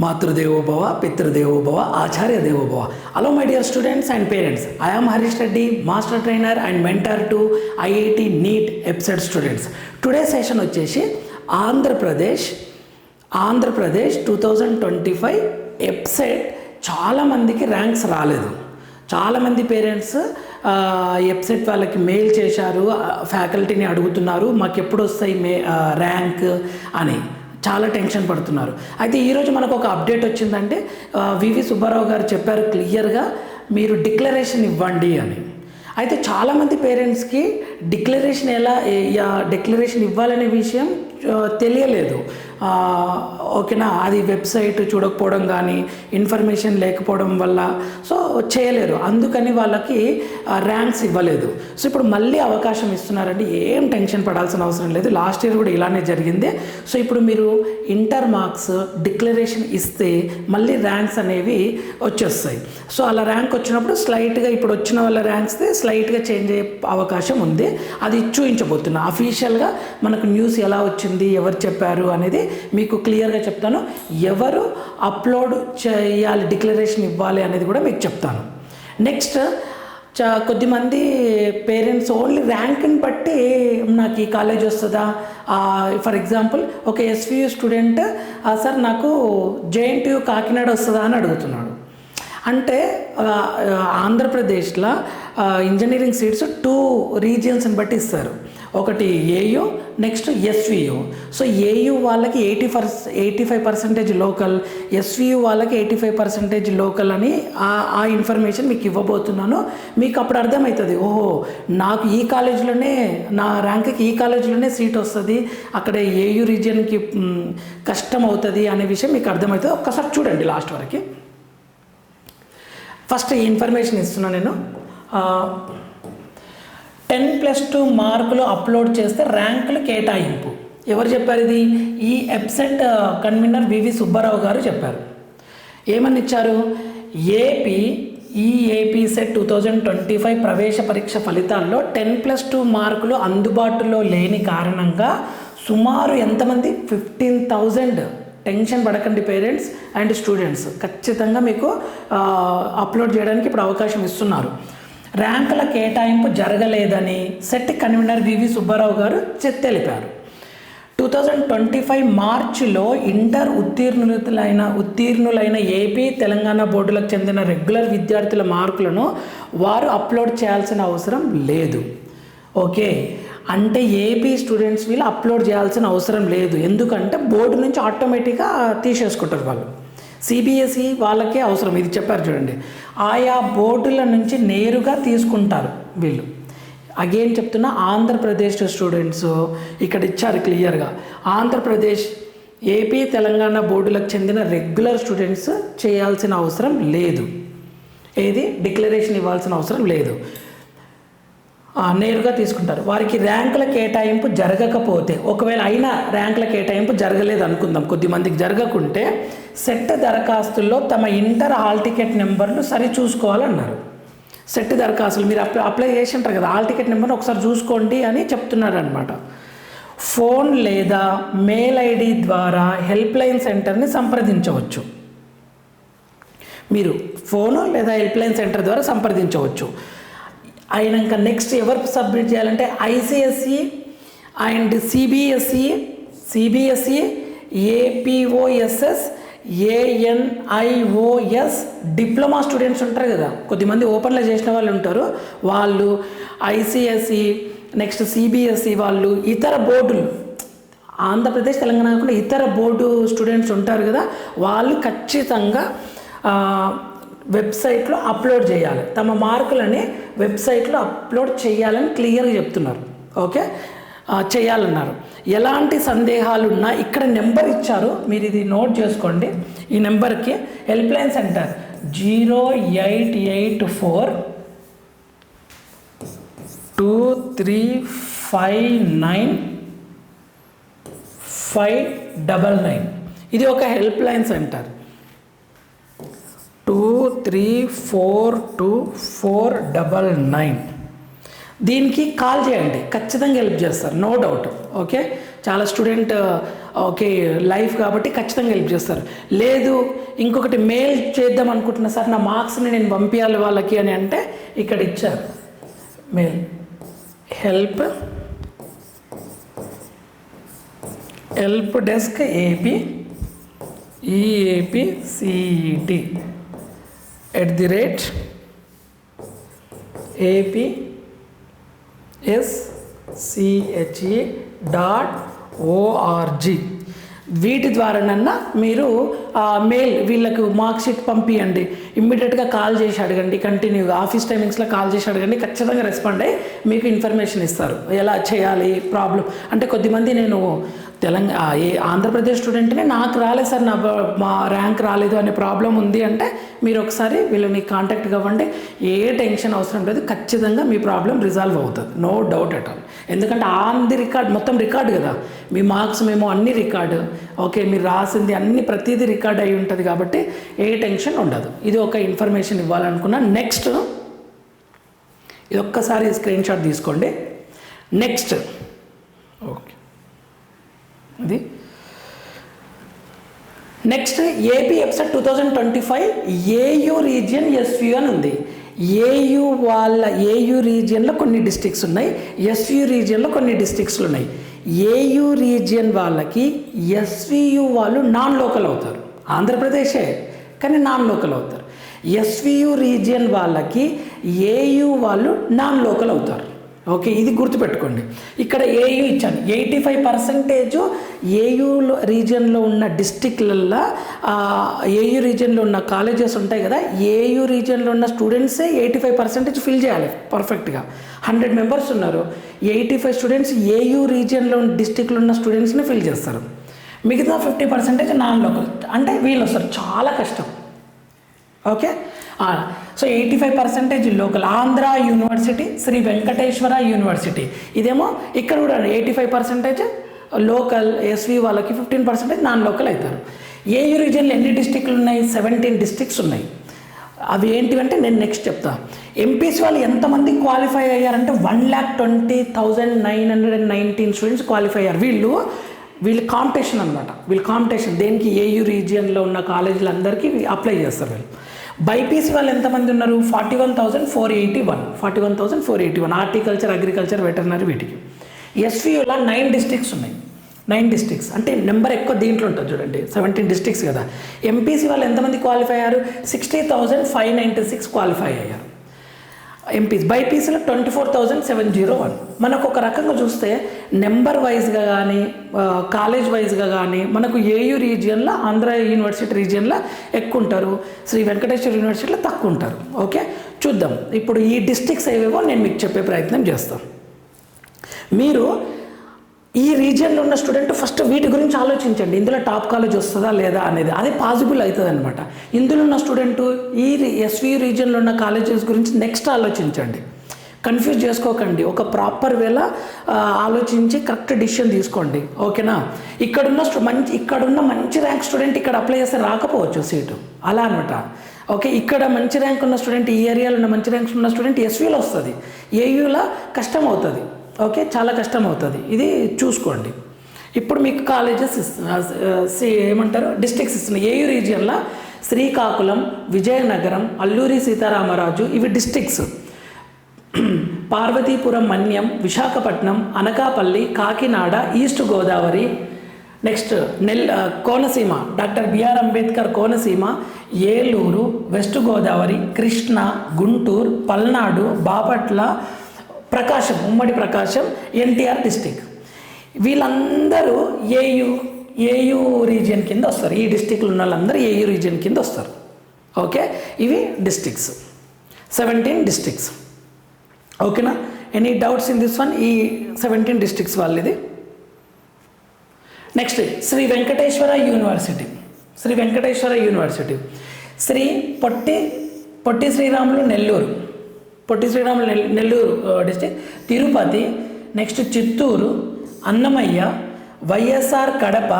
Matrudevo Bhava, Pitrudevo Bhava, Acharya Devo Bhava. Hello my dear students and parents. I am Harish Reddy, Master Trainer and Mentor to IIT NEET EPSET students. Today's session వచ్చేసి ఆంధ్రప్రదేశ్ 2025 ఎప్సెట్ చాలామందికి ranks రాలేదు. చాలామంది parents EAPCET వాళ్ళకి mail చేశారు, ఫ్యాకల్టీని అడుగుతున్నారు మాకు ఎప్పుడు వస్తాయి ర్యాంక్ అని చాలా టెన్షన్ పడుతున్నారు. అయితే ఈరోజు మనకు ఒక అప్డేట్ వచ్చిందంటే వివి సుబ్బారావు గారు చెప్పారు క్లియర్గా మీరు డిక్లరేషన్ ఇవ్వండి అని. అయితే చాలామంది పేరెంట్స్కి డిక్లరేషన్ ఇవ్వాలనే విషయం తెలియలేదు. ఓకేనా, అది వెబ్సైట్ చూడకపోవడం కానీ ఇన్ఫర్మేషన్ లేకపోవడం వల్ల సో చేయలేరు, అందుకని వాళ్ళకి ర్యాంక్స్ ఇవ్వలేదు. సో ఇప్పుడు మళ్ళీ అవకాశం ఇస్తున్నారండి, ఏం టెన్షన్ పడాల్సిన అవసరం లేదు. లాస్ట్ ఇయర్ కూడా ఇలానే జరిగింది. సో ఇప్పుడు మీరు ఇంటర్ మార్క్స్ డిక్లరేషన్ ఇస్తే మళ్ళీ ర్యాంక్స్ అనేవి వచ్చేస్తాయి. సో అలా ర్యాంక్ వచ్చినప్పుడు స్లైట్గా ఇప్పుడు వచ్చిన వాళ్ళ ర్యాంక్స్ది స్లైట్గా చేంజ్ అయ్యే అవకాశం ఉంది. అది చూపించబోతున్నా అఫీషియల్గా మనకు న్యూస్ ఎలా వచ్చింది, ఎవరు చెప్పారు అనేది మీకు క్లియర్గా చెప్తాను. ఎవరు అప్లోడ్ చేయాలి, డిక్లరేషన్ ఇవ్వాలి అనేది కూడా మీకు చెప్తాను. నెక్స్ట్ కొద్దిమంది పేరెంట్స్ ఓన్లీ ర్యాంక్ని బట్టి నాకు ఈ కాలేజ్ వస్తుందా, ఫర్ ఎగ్జాంపుల్ ఒక ఎస్వియు స్టూడెంట్ సార్ నాకు జేఎన్టీయు కాకినాడ వస్తుందా అని అడుగుతున్నాడు. అంటే ఆంధ్రప్రదేశ్లో ఇంజనీరింగ్ సీట్స్ 2 రీజియన్స్ని బట్టి ఇస్తారు. ఒకటి AU, next SVU. So AU వాళ్ళకి 85% లోకల్, ఎస్వియు వాళ్ళకి 85% లోకల్ అని ఆ ఇన్ఫర్మేషన్ మీకు ఇవ్వబోతున్నాను. మీకు అప్పుడు అర్థమవుతుంది, ఓహో నాకు ఈ కాలేజీలోనే నా ర్యాంక్కి ఈ కాలేజీలోనే సీట్ వస్తుంది, అక్కడ ఏయు రీజియన్కి కష్టం అవుతుంది అనే విషయం మీకు అర్థమవుతుంది. ఒక్కసారి చూడండి లాస్ట్ వరకు. ఫస్ట్ ఈ ఇన్ఫర్మేషన్ ఇస్తున్నాను నేను. 10+2 మార్కులు అప్లోడ్ చేస్తే ర్యాంకులు కేటాయింపు. ఎవరు చెప్పారు ఇది? ఈ ఎప్సెట్ కన్వీనర్ వివి సుబ్బారావు గారు చెప్పారు. ఏమని ఇచ్చారు? ఏపీ సెట్ 2025 ప్రవేశ పరీక్ష ఫలితాల్లో 10+2 మార్కులు అందుబాటులో లేని కారణంగా సుమారు ఎంతమంది 15,000. టెన్షన్ పడకండి పేరెంట్స్ అండ్ స్టూడెంట్స్, ఖచ్చితంగా మీకు అప్లోడ్ చేయడానికి ఇప్పుడు అవకాశం ఇస్తున్నారు. ర్యాంకుల కేటాయింపు జరగలేదని సెట్ కన్వీనర్ వివి సుబ్బారావు గారు తెలిపారు. 2025 మార్చిలో ఇంటర్ ఉత్తీర్ణులైన ఏపీ, తెలంగాణ బోర్డులకు చెందిన రెగ్యులర్ విద్యార్థుల మార్కులను వారు అప్లోడ్ చేయాల్సిన అవసరం లేదు. ఓకే, అంటే ఏపీ స్టూడెంట్స్ వీళ్ళు అప్లోడ్ చేయాల్సిన అవసరం లేదు, ఎందుకంటే బోర్డు నుంచి ఆటోమేటిక్గా తీసేసుకుంటారు వాళ్ళు. సిబిఎస్ఈ వాళ్ళకే అవసరం, ఇది చెప్పారు చూడండి, ఆయా బోర్డుల నుంచి నేరుగా తీసుకుంటారు వీళ్ళు. అగైన్ చెప్తున్నా, ఆంధ్రప్రదేశ్ స్టూడెంట్స్ ఇక్కడ ఇచ్చారు క్లియర్గా, ఆంధ్రప్రదేశ్, ఏపీ, తెలంగాణ బోర్డులకు చెందిన రెగ్యులర్ స్టూడెంట్స్ చేయాల్సిన అవసరం లేదు, ఏది డిక్లరేషన్ ఇవ్వాల్సిన అవసరం లేదు, నేరుగా తీసుకుంటారు. వారికి ర్యాంకుల కేటాయింపు జరగకపోతే, ఒకవేళ అయినా ర్యాంకుల కేటాయింపు జరగలేదు అనుకుందాం, కొద్దిమందికి జరగకుంటే సెట్ దరఖాస్తుల్లో తమ ఇంటర్ హాల్ టికెట్ నెంబర్లు సరి చూసుకోవాలన్నారు. సెట్ దరఖాస్తులు మీరు అప్లై చేసి ఉంటారు కదా, హాల్ టికెట్ నెంబర్ని ఒకసారి చూసుకోండి అని చెప్తున్నారు అనమాట. ఫోన్ లేదా మెయిల్ ఐడి ద్వారా హెల్ప్ లైన్ సెంటర్ని సంప్రదించవచ్చు. మీరు ఫోను లేదా హెల్ప్ లైన్ సెంటర్ ద్వారా సంప్రదించవచ్చు. అయినాక నెక్స్ట్ ఎవరు సబ్మిట్ చేయాలంటే ICSE and CBSE, APOSS, ANIOS diploma students ఉంటారు కదా, కొద్దిమంది ఓపెన్లో చేసిన వాళ్ళు ఉంటారు, వాళ్ళు ఐసిఎస్ఈ, నెక్స్ట్ సిబిఎస్ఈ వాళ్ళు, ఇతర బోర్డులు, ఆంధ్రప్రదేశ్, తెలంగాణ కాకుండా ఇతర బోర్డు స్టూడెంట్స్ ఉంటారు కదా, వాళ్ళు ఖచ్చితంగా వెబ్సైట్లో అప్లోడ్ చేయాలి, తమ మార్కులని వెబ్సైట్లో అప్లోడ్ చేయాలని క్లియర్గా చెప్తున్నారు. ఓకే, చేయాలన్నారు. ఎలాంటి సందేహాలు ఉన్నా ఇక్కడ నెంబర్ ఇచ్చారు, మీరు ఇది నోట్ చేసుకోండి. ఈ నెంబర్కి హెల్ప్ లైన్ సెంటర్ 0884235999. ఇది ఒక హెల్ప్ లైన్ సెంటర్. 234249. దీనికి కాల్ చేయండి, ఖచ్చితంగా హెల్ప్ చేస్తారు, నో డౌట్. ఓకే, చాలా స్టూడెంట్ ఓకే లైఫ్ కాబట్టి ఖచ్చితంగా హెల్ప్ చేస్తారు. లేదు ఇంకొకటి మెయిల్ చేద్దాం అనుకుంటున్నా సార్, నా మార్క్స్ని నేను పంపించాలి వాళ్ళకి అని అంటే ఇక్కడ ఇచ్చారు mail help desk AP EAPCET @APSCHE.org. వీటి ద్వారానన్నా మీరు మెయిల్ వీళ్ళకు మార్క్ షీట్ పంపించండి. ఇమ్మీడియట్గా కాల్ చేసి అడగండి, కంటిన్యూగా ఆఫీస్ టైమింగ్స్లో కాల్ చేసి అడగండి. ఖచ్చితంగా రెస్పాండ్ అయ్యి మీకు ఇన్ఫర్మేషన్ ఇస్తారు ఎలా చేయాలి ప్రాబ్లం. అంటే కొద్దిమంది నేను ఆంధ్రప్రదేశ్ స్టూడెంట్ని నాకు రాలేదు సార్, మా ర్యాంక్ రాలేదు అనే ప్రాబ్లం ఉంది అంటే మీరు ఒకసారి వీళ్ళని కాంటాక్ట్ అవ్వండి. ఏ టెన్షన్ అవసరం లేదు, ఖచ్చితంగా మీ ప్రాబ్లం రిజాల్వ్ అవుతుంది, నో డౌట్ ఎట్ ఆల్. ఎందుకంటే ఆన్ ది రికార్డ్, మొత్తం రికార్డు కదా, మీ మార్క్స్ మేము అన్ని రికార్డు, ఓకే మీరు రాసింది అన్ని ప్రతిదీ రికార్డ్ అయి ఉంటుంది కాబట్టి ఏ టెన్షన్ ఉండదు. ఇది ఒక ఇన్ఫర్మేషన్ ఇవ్వాలనుకున్నా. నెక్స్ట్ ఇది ఒక్కసారి స్క్రీన్ షాట్ తీసుకోండి. నెక్స్ట్ ఓకే ఇది next AP EAPCET 2025 AU region SEO అని ఉంది. ఏయూ రీజియన్లో కొన్ని డిస్ట్రిక్ట్స్ ఉన్నాయి, ఎస్యూ రీజియన్లో కొన్ని డిస్ట్రిక్ట్స్లు ఉన్నాయి. ఏయూ రీజియన్ వాళ్ళకి ఎస్వియు వాళ్ళు నాన్ లోకల్ అవుతారు, ఆంధ్రప్రదేశే కానీ నాన్ లోకల్ అవుతారు. ఎస్వియు రీజియన్ వాళ్ళకి ఏయూ వాళ్ళు నాన్ లోకల్ అవుతారు. ఓకే ఇది గుర్తుపెట్టుకోండి. ఇక్కడ ఏయూ ఇచ్చాను, 85% ఏయూ రీజియన్లో ఉన్న డిస్టిక్లల్లో ఏయూ రీజియన్లో ఉన్న కాలేజెస్ ఉంటాయి కదా, ఏయూ రీజియన్లో ఉన్న స్టూడెంట్సే 85% ఫిల్ చేయాలి పర్ఫెక్ట్గా. 100 మెంబర్స్ ఉన్నారు, 85 స్టూడెంట్స్ ఏయూ రీజియన్లో డిస్టిక్లో ఉన్న స్టూడెంట్స్ని ఫిల్ చేస్తారు. మిగతా 50% నాన్ లోకల్ అంటే వీళ్ళు వస్తారు, చాలా కష్టం. Okay so 85% local. Andhra university, Sri Venkateswara university, ఇదేమో ఇక్కడ కూడా 85% లోకల్, ఎస్వి వాళ్ళకి 15% నాన్ లోకల్ అవుతారు. ఏయూ రీజియన్లో ఎన్ని డిస్ట్రిక్ట్లు ఉన్నాయి? 17 డిస్ట్రిక్ట్స్ ఉన్నాయి. అవి ఏంటివంటే నేను నెక్స్ట్ చెప్తా. ఎంపీసీ వాళ్ళు ఎంతమంది క్వాలిఫై అయ్యారంటే 1,20,919 స్టూడెంట్స్ క్వాలిఫై అయ్యారు. వీళ్ళు కాంపిటీషన్ అనమాట. వీళ్ళు కాంపిటీషన్ దేనికి? ఏయూ రీజియన్లో ఉన్న కాలేజీలందరికీ అప్లై చేస్తారు వీళ్ళు. బైపీసీ వాళ్ళు ఎంతమంది ఉన్నారు? 41,481 హార్టికల్చర్, అగ్రికల్చర్, వెటర్నరీ వీటికి. ఎస్వియూలో 9 డిస్ట్రిక్ట్స్ ఉన్నాయి. 9 డిస్ట్రిక్ట్స్ అంటే నెంబర్ ఎక్కువ దీంట్లో ఉంటుంది చూడండి, 17 డిస్ట్రిక్ట్స్ కదా. ఎంపీసీ వాళ్ళు ఎంతమంది క్వాలిఫై అయ్యారు? 60,596 క్వాలిఫై అయ్యారు ఎంపీసీ. బైపీసీలో 24,701. మనకు ఒక రకంగా చూస్తే నెంబర్ వైజ్గా కానీ కాలేజ్ వైజ్గా కానీ మనకు ఏయూ రీజియన్లో, ఆంధ్ర యూనివర్సిటీ రీజియన్లో ఎక్కువ ఉంటారు, శ్రీ వెంకటేశ్వర యూనివర్సిటీలో తక్కువ ఉంటారు. ఓకే చూద్దాం ఇప్పుడు ఈ డిస్ట్రిక్ట్స్ ఏవేవో నేను మీకు చెప్పే ప్రయత్నం చేస్తాను. మీరు ఈ రీజియన్లో ఉన్న స్టూడెంట్ ఫస్ట్ వీటి గురించి ఆలోచించండి, ఇందులో టాప్ కాలేజ్ వస్తుందా లేదా అనేది. అది పాసిబుల్ అవుతుంది అనమాట. ఇందులో ఉన్న స్టూడెంట్ ఈ ఎస్వి రీజియన్లో ఉన్న కాలేజెస్ గురించి నెక్స్ట్ ఆలోచించండి, కన్ఫ్యూజ్ చేసుకోకండి. ఒక ప్రాపర్ వేలా ఆలోచించి కరెక్ట్ డిసిషన్ తీసుకోండి. ఓకేనా? ఇక్కడున్న మంచి ర్యాంక్ స్టూడెంట్ ఇక్కడ అప్లై చేస్తే రాకపోవచ్చు సీటు, అలా అనమాట. ఓకే ఇక్కడ మంచి ర్యాంక్ ఉన్న స్టూడెంట్, ఈ ఏరియాలో ఉన్న మంచి ర్యాంక్స్ ఉన్న స్టూడెంట్ ఎస్విలో వస్తుంది, ఏయూలో కష్టం అవుతుంది. ఓకే చాలా కష్టం అవుతుంది, ఇది చూసుకోండి. ఇప్పుడు మీకు కాలేజెస్ ఏమంటారు డిస్ట్రిక్ట్స్ ఇస్తున్నాయి. ఏయూ రీజియన్లో శ్రీకాకుళం, విజయనగరం, అల్లూరి సీతారామరాజు ఇవి districts. Parvathipuram, Manyam, Visakhapatnam, Anakapalli, Kakinada, east Godavari, next Konaseema, doctor BR Ambedkar Konaseema, Eluru, west Godavari, Krishna, Guntur, Palnadu, Bapatla, Prakasam, ఉమ్మడి ప్రకాశం, ఎన్టీఆర్ డిస్టిక్. వీళ్ళందరూ ఏయూ రీజియన్ కింద వస్తారు. ఈ డిస్టిక్లు ఉన్న వాళ్ళందరూ ఏయూ రీజియన్ కింద వస్తారు. ఓకే ఇవి డిస్ట్రిక్ట్స్, 17 డిస్ట్రిక్ట్స్. ఓకేనా? Any doubts in this one? ఈ 17 డిస్ట్రిక్ట్స్ వాళ్ళది. Next Shri Venkateswara university. Shri Potti Sriramulu Nellore district, Tirupati, next Chittoor, Annamayya, YSR Kadapa,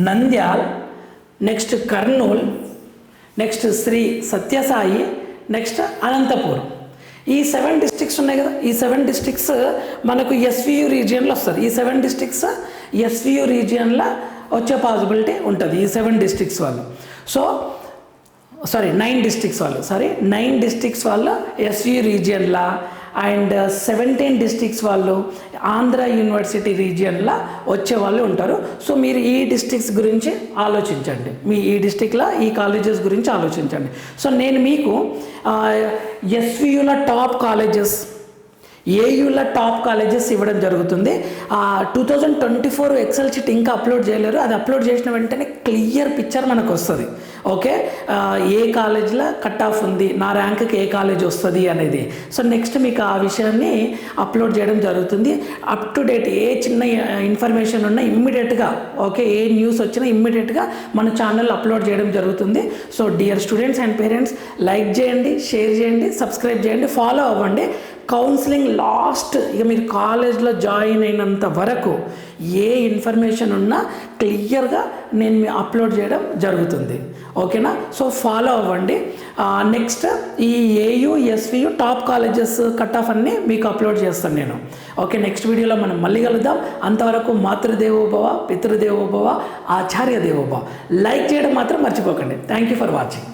Nandyal, next Kurnool, next Shri Sathyasai, next Anantapur. ఈ 7 డిస్ట్రిక్ట్స్ ఉన్నాయి కదా, ఈ 7 డిస్ట్రిక్ట్స్ మనకు ఎస్వియు రీజియన్లో వస్తారు. ఈ 7 డిస్ట్రిక్ట్స్ ఎస్వియు రీజియన్లో వచ్చే పాసిబిలిటీ ఉంటుంది ఈ 7 డిస్ట్రిక్ట్స్ వాళ్ళు. సో 9 డిస్ట్రిక్ట్స్ వాళ్ళు 9 డిస్ట్రిక్ట్స్ వాళ్ళు ఎస్వియు రీజియన్లా అండ్ 17 డిస్ట్రిక్ట్స్ వాళ్ళు ఆంధ్ర యూనివర్సిటీ రీజియన్లో వచ్చే వాళ్ళు ఉంటారు. సో మీరు ఈ డిస్ట్రిక్ట్స్ గురించి ఆలోచించండి, మీ ఈ డిస్ట్రిక్ట్లో ఈ కాలేజెస్ గురించి ఆలోచించండి. సో నేను మీకు ఎస్వియుల టాప్ కాలేజెస్, ఏయుల టాప్ కాలేజెస్ ఇవ్వడం జరుగుతుంది. 2024 ఎక్సెల్ షీట్ ఇంకా అప్లోడ్ చేయలేరు, అది అప్లోడ్ చేసిన వెంటనే క్లియర్ పిక్చర్ మనకు వస్తుంది. ఓకే, ఏ కాలేజ్లో కట్ ఆఫ్ ఉంది, నా ర్యాంక్కి ఏ కాలేజ్ వస్తుంది అనేది. సో నెక్స్ట్ మీకు ఆ విషయాన్ని అప్లోడ్ చేయడం జరుగుతుంది. అప్ టు డేట్ ఏ చిన్న ఇన్ఫర్మేషన్ ఉన్నా ఇమ్మీడియట్గా, ఓకే, ఏ న్యూస్ వచ్చినా ఇమ్మీడియట్గా మన ఛానల్ అప్లోడ్ చేయడం జరుగుతుంది. So dear students and parents, like చేయండి, షేర్ చేయండి, సబ్స్క్రైబ్ చేయండి, ఫాలో అవ్వండి. కౌన్సిలింగ్ లాస్ట్ ఇక మీరు కాలేజ్లో జాయిన్ అయినంత వరకు ఏ ఇన్ఫర్మేషన్ ఉన్నా క్లియర్గా నేను అప్లోడ్ చేయడం జరుగుతుంది. ఓకేనా? సో ఫాలో అవ్వండి. నెక్స్ట్ ఈ AU SVU top colleges cut off అన్నీ మీకు అప్లోడ్ చేస్తాను నేను. ఓకే, నెక్స్ట్ వీడియోలో మనం మళ్ళీ కలుద్దాం. అంతవరకు మాతృదేవోభవ, పితృదేవోభవ, ఆచార్య దేవోభవ. లైక్ చేయడం మాత్రం మర్చిపోకండి. Thank you for watching.